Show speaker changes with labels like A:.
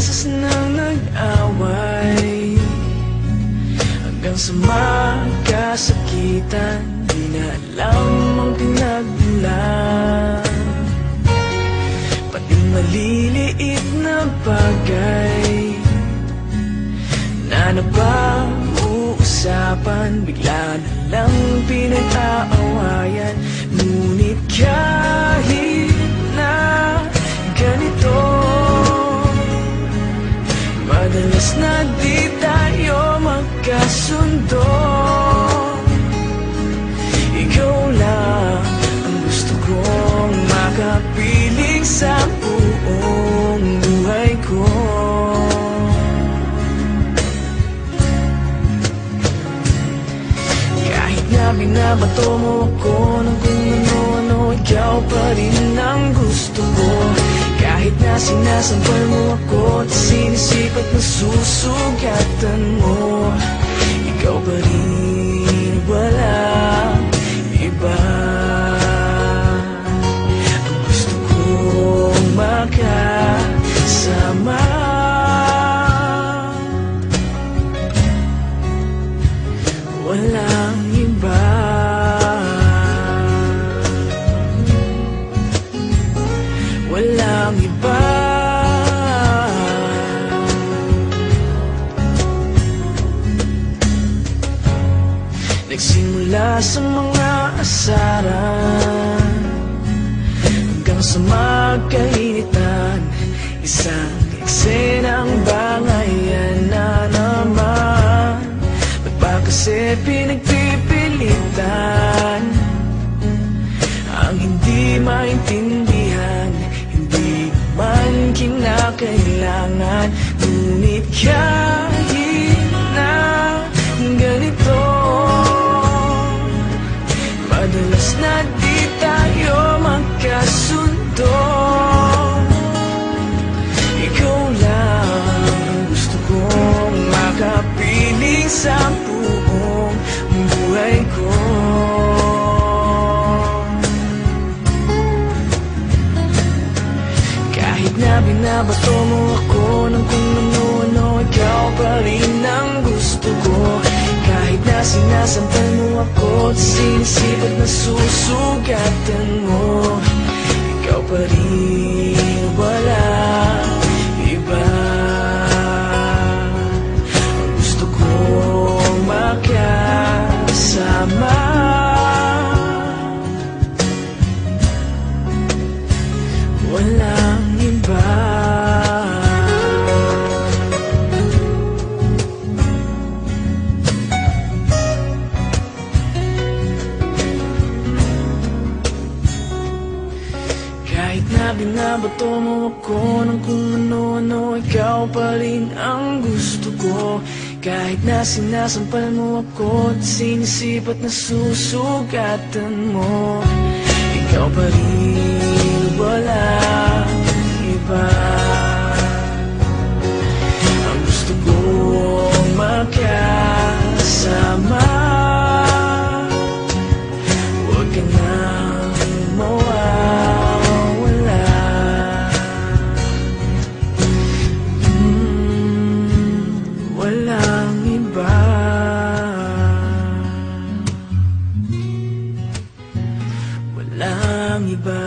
A: beses nang nag-away, hanggang sa magkasakitan. Di na alam ang pinagmulan, pati maliliit na bagay na napag-uusapan, bigla na lang pinag-aawayan. Ngunit kahit na ganito, madalas na di tayo magkasundo. Ikaw lang ang gusto kong makapiling sa buong buhay ko. Kahit na binabato mo ako ng kung ano-ano, ikaw pa rin ang gusto ko. Kahit na sinasampal mo ako at sinisipat na susugatan mo, ikaw pa rin, walang iba. Ang gusto kong makasama, walang iba. Walang iba. Nagsimula sa mga asaran hanggang sa magkainitan, isang eksenang bangayan na naman. Ba't ba kasi pinagpipilitan ang hindi maintindihan, hindi man kinakailangan? Ngunit kahit na ganito, madalas na di tayo magkasundo. Ikaw lang ang gusto kong makapiling sa buong buhay ko. Kahit na binabato mo ako ng kung ano-ano, ikaw pa rin ang gusto ko. Kahit na sinasampal mo ako at sinisipat na susugatan mo, ikaw pa rin, walang iba. Ang gusto kong makasama, walang iba. Kahit na binabato mo ako ng kung ano-ano, ikaw pa rin ang gusto ko. Kahit na sinasampal mo ako at sinisipat na susugatan mo, ikaw pa rin, walang iba. Ang gusto kong makasama, huwag ka nang mawawala. Walang iba. Walang iba.